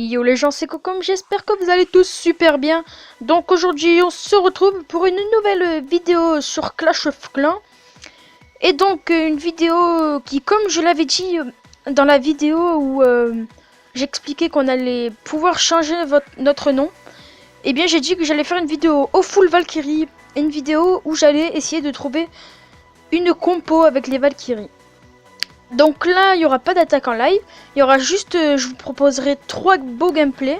Yo les gens, c'est Cocom, j'espère que vous allez tous super bien. Donc aujourd'hui on se retrouve pour une nouvelle vidéo sur Clash of Clans. Et donc une vidéo qui, comme je l'avais dit dans la vidéo où j'expliquais qu'on allait pouvoir changer notre nom, et bien j'ai dit que j'allais faire une vidéo au full Valkyrie. Une vidéo où j'allais essayer de trouver une compo avec les Valkyries. Donc là, il n'y aura pas d'attaque en live. Il y aura juste, je vous proposerai 3 beaux gameplays.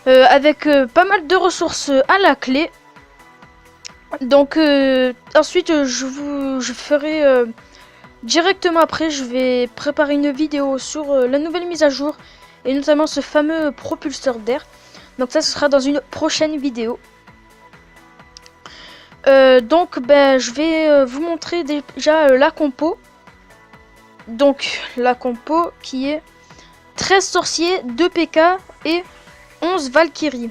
Avec pas mal de ressources à la clé. Donc ensuite, je ferai directement après, je vais préparer une vidéo sur la nouvelle mise à jour. Et notamment ce fameux propulseur d'air. Donc ça, ce sera dans une prochaine vidéo. Donc je vais vous montrer déjà la compo. Donc la compo qui est 13 sorciers, 2 PK et 11 Valkyries.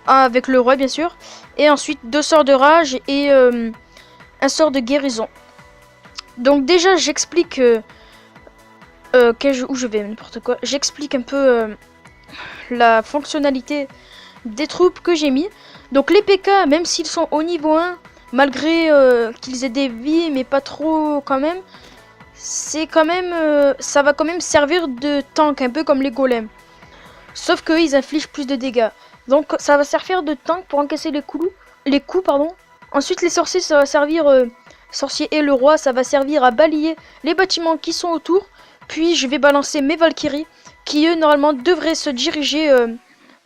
Avec le roi bien sûr. Et ensuite 2 sorts de rage et un sort de guérison. Donc déjà j'explique où je vais, n'importe quoi. J'explique un peu la fonctionnalité des troupes que j'ai mis. Donc les PK, même s'ils sont au niveau 1, malgré qu'ils aient des vies mais pas trop quand même, c'est quand même ça va quand même servir de tank, un peu comme les golems, sauf que ils infligent plus de dégâts, donc ça va servir de tank pour encaisser les coups pardon. Ensuite les sorciers, ça va servir sorcier et le roi, ça va servir à balayer les bâtiments qui sont autour. Puis je vais balancer mes Valkyries qui eux normalement devraient se diriger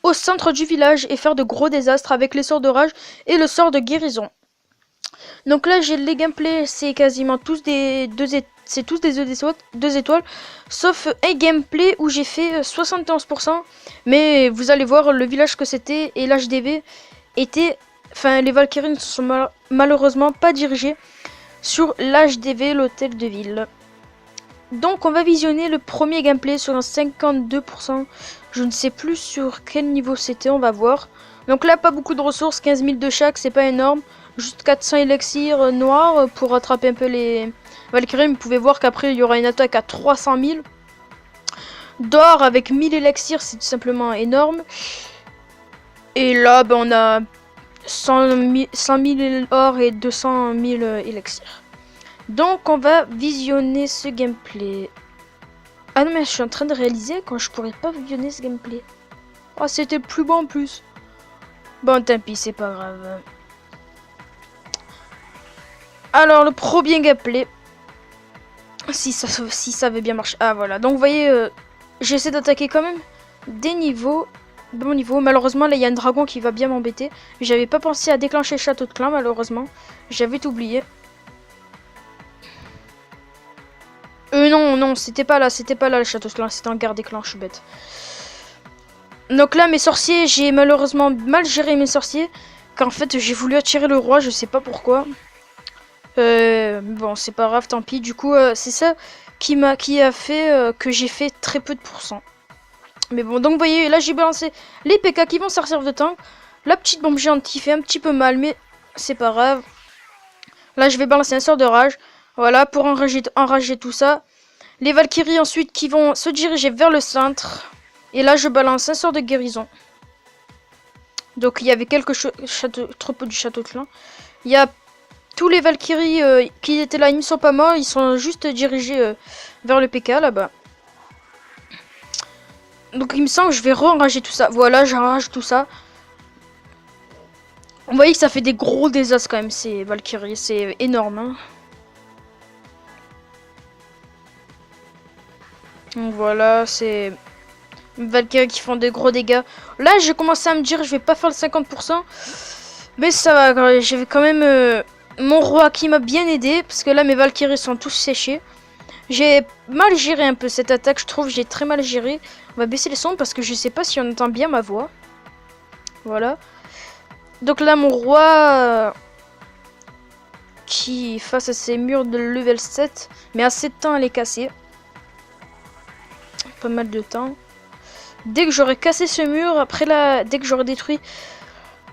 au centre du village et faire de gros désastres avec les sorts de rage et le sort de guérison. Donc là j'ai les gameplays, c'est quasiment tous des 2 étoiles, sauf un gameplay où j'ai fait 71%, mais vous allez voir le village que c'était, et l'HDV était, enfin les Valkyries ne sont malheureusement pas dirigées sur l'HDV, l'hôtel de ville. Donc on va visionner le premier gameplay sur un 52%, je ne sais plus sur quel niveau c'était, on va voir. Donc là pas beaucoup de ressources, 15 000 de chaque, c'est pas énorme. Juste 400 élixirs noirs pour rattraper un peu les Valkyries. Vous pouvez voir qu'après il y aura une attaque à 300 000 d'or avec 1000 élixirs, c'est tout simplement énorme. Et là on a 100 000 or et 200 000 élixirs. Donc on va visionner ce gameplay. Ah non mais je suis en train de réaliser quand je pourrais pas visionner ce gameplay. Oh c'était le plus beau en plus. Bon tant pis, c'est pas grave. Alors le premier gameplay, si ça avait bien marché. Ah voilà, donc vous voyez, j'essaie d'attaquer quand même des niveaux, bon niveau. Malheureusement là il y a un dragon qui va bien m'embêter. J'avais pas pensé à déclencher le château de clan, malheureusement. J'avais oublié. Non, c'était pas là le château de clan, c'était en garde des clans, je suis bête. Donc là mes sorciers, j'ai malheureusement mal géré mes sorciers. Car en fait j'ai voulu attirer le roi, je sais pas pourquoi. Bon c'est pas grave, tant pis. Du coup c'est ça qui a fait que j'ai fait très peu de pourcents. Mais bon, donc vous voyez là j'ai balancé les PK qui vont servir de tank. La petite bombe géante qui fait un petit peu mal, mais c'est pas grave. Là je vais balancer un sort de rage, voilà, pour enrager tout ça. Les Valkyries ensuite qui vont se diriger vers le centre. Et là je balance un sort de guérison. Donc il y avait quelques troupeaux du château de clan. Il y a tous les Valkyries qui étaient là, ils ne sont pas morts, ils sont juste dirigés vers le PK là-bas. Donc il me semble que je vais re-enrager tout ça. Voilà, j'enrage tout ça. Vous voyez que ça fait des gros désastres quand même, ces Valkyries, c'est énorme. Hein. Donc voilà, c'est Valkyries qui font des gros dégâts. Là j'ai commencé à me dire je vais pas faire le 50%. Mais ça va, j'ai quand même mon roi qui m'a bien aidé. Parce que là mes Valkyries sont tous séchés. J'ai mal géré un peu cette attaque, je trouve, j'ai très mal géré. On va baisser les sons parce que je sais pas si on entend bien ma voix. Voilà. Donc là mon roi qui face à ces murs de level 7, mais assez de temps à les casser. Pas mal de temps. Dès que j'aurai cassé ce mur, après là, dès que j'aurai détruit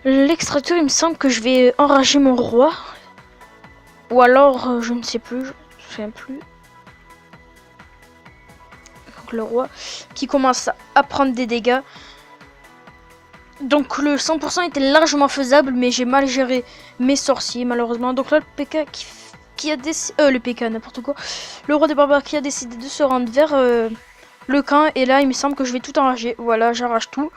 l'extracteur, il me semble que je vais enrager mon roi. Ou alors, je ne sais plus, je ne me souviens plus. donc le roi, qui commence à prendre des dégâts. Donc le 100% était largement faisable, mais j'ai mal géré mes sorciers malheureusement. Donc là le PK qui a décidé... le PK n'importe quoi. Le roi des barbares qui a décidé de se rendre vers le camp. Et là il me semble que je vais tout enrager. Voilà, j'arrache tout.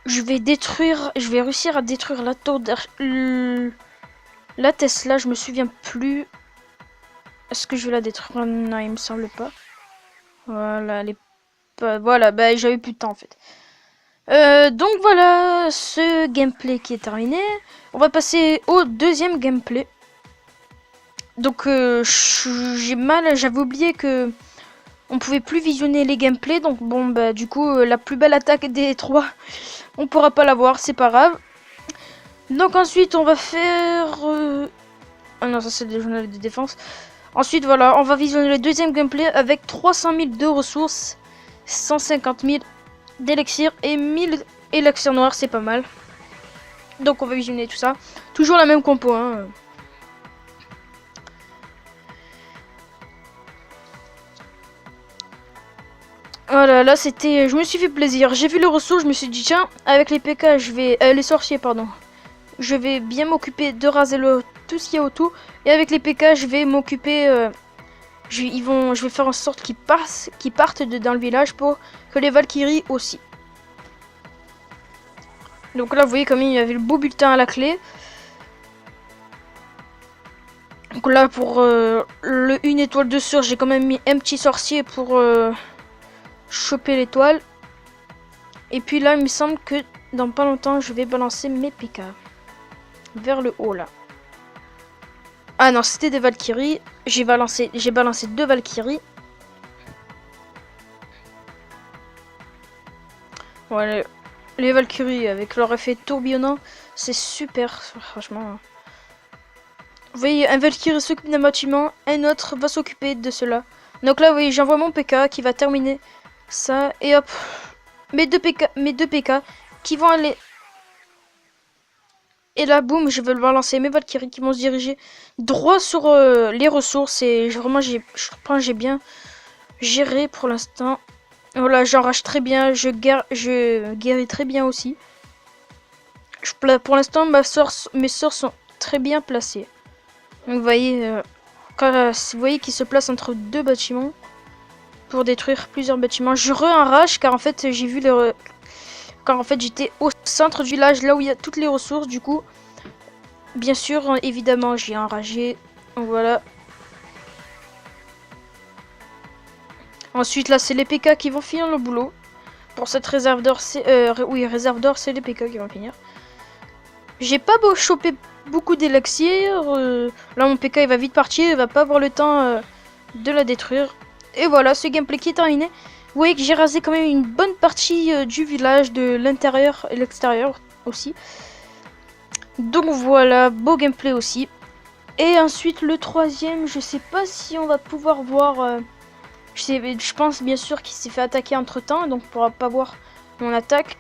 Je vais réussir à détruire la tour la Tesla, je me souviens plus. Est-ce que je vais la détruire? Non, il me semble pas. Voilà, elle est pas... Voilà, bah j'avais plus de temps en fait. Donc voilà, ce gameplay qui est terminé. On va passer au deuxième gameplay. Donc j'avais oublié que on pouvait plus visionner les gameplays. Donc bon bah du coup la plus belle attaque des trois, on pourra pas l'avoir, c'est pas grave. Donc ensuite on va faire... Ah non, ça c'est des journaux de défense. Ensuite voilà, on va visionner le deuxième gameplay avec 300 000 de ressources, 150 000 d'élixir et 1000 élixirs noirs, c'est pas mal. Donc on va visionner tout ça. Toujours la même compo, hein. Voilà, là c'était... Je me suis fait plaisir. J'ai vu les ressources, je me suis dit tiens, avec les PK, je vais... les sorciers, pardon. Je vais bien m'occuper de raser tout ce qu'il y a autour. Et avec les PK, je vais m'occuper... je vais faire en sorte qu'ils partent dans le village pour que les Valkyries aussi. Donc là, vous voyez comme il y avait le beau bulletin à la clé. Donc là, pour une étoile de sûr, j'ai quand même mis un petit sorcier pour choper l'étoile. Et puis là, il me semble que dans pas longtemps, je vais balancer mes PK. Vers le haut, là. Ah non, c'était des Valkyries. J'ai balancé 2 Valkyries. Voilà, les Valkyries avec leur effet tourbillonnant, c'est super, franchement. Vous voyez, un Valkyrie s'occupe d'un bâtiment, un autre va s'occuper de cela. Donc là, vous voyez, j'envoie mon PK qui va terminer ça. Et hop, mes deux PK qui vont aller... Et là, boum, je vais balancer mes Valkyries qui vont se diriger droit sur les ressources. Et vraiment, je pense que j'ai bien géré pour l'instant. Voilà, j'enrage très bien, je guéris très bien aussi. Pour l'instant, mes sorts sont très bien placés. Donc vous voyez, vous voyez qu'il se place entre 2 bâtiments pour détruire plusieurs bâtiments. Je re-enrage car en fait j'ai vu car en fait j'étais au centre du village, là où il y a toutes les ressources. Du coup, bien sûr, évidemment, j'ai enragé. Donc voilà. Ensuite, là, c'est les PK qui vont finir le boulot. Pour cette réserve d'or, oui, réserve d'or, c'est les PK qui vont finir. J'ai pas beau choper beaucoup d'élixir. Là, mon PK, il va vite partir. Il va pas avoir le temps de la détruire. Et voilà, ce gameplay qui est terminé. Vous voyez que j'ai rasé quand même une bonne partie du village, de l'intérieur et l'extérieur aussi. Donc voilà, beau gameplay aussi. Et ensuite, le troisième, je sais pas si on va pouvoir voir... Je pense bien sûr qu'il s'est fait attaquer entre temps, donc on pourra pas voir mon attaque.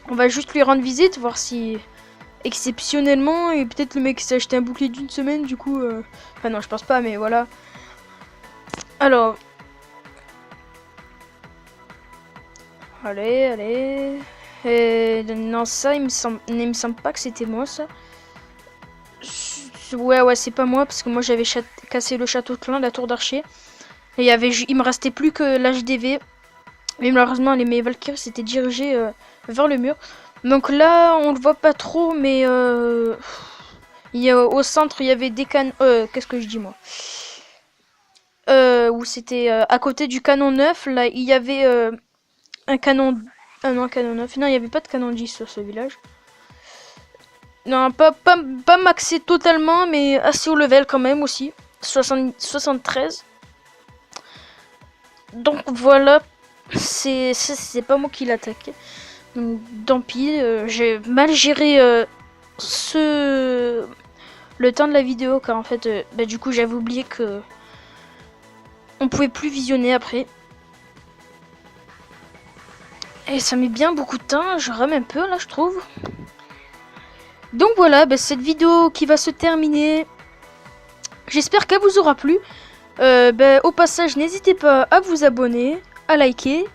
On va juste lui rendre visite, voir si exceptionnellement, et peut-être le mec s'est acheté un bouclier d'une semaine, du coup... Enfin non, je pense pas, mais voilà. Alors... Allez. Non, ça, il me semble pas que c'était moi, ça. Ouais, c'est pas moi, parce que moi j'avais cassé le château de clan, la tour d'archer. Et il me restait plus que l'HDV. Mais malheureusement, mes Valkyries s'étaient dirigés vers le mur. Donc là, on le voit pas trop, mais au centre, il y avait des canons... qu'est-ce que je dis, moi où c'était à côté du canon 9. Là, il y avait un canon... non, canon 9. Non, il n'y avait pas de canon 10 sur ce village. Non, pas maxé totalement, mais assez haut level quand même aussi. 73. Donc voilà, c'est pas moi qui l'attaque. Donc tant pis, j'ai mal géré le temps de la vidéo car en fait, du coup j'avais oublié que on pouvait plus visionner après. Et ça met bien beaucoup de temps, je rame un peu là je trouve. Donc voilà, cette vidéo qui va se terminer. J'espère qu'elle vous aura plu. Au passage, n'hésitez pas à vous abonner, à liker,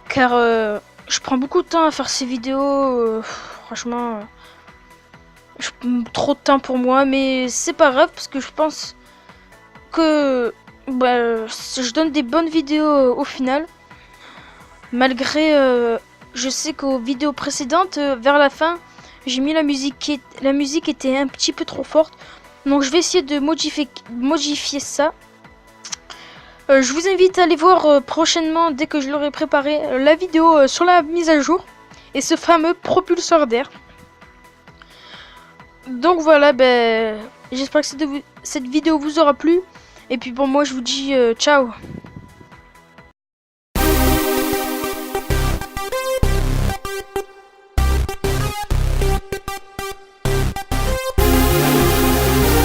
car je prends beaucoup de temps à faire ces vidéos. Franchement, trop de temps pour moi, mais c'est pas grave parce que je pense que je donne des bonnes vidéos au final. Malgré, je sais qu'aux vidéos précédentes, vers la fin, j'ai mis la musique était un petit peu trop forte. Donc je vais essayer de modifier ça. Je vous invite à aller voir prochainement, dès que je l'aurai préparé, la vidéo sur la mise à jour et ce fameux propulseur d'air. Donc voilà, j'espère que cette vidéo vous aura plu. Et puis bon, moi je vous dis ciao.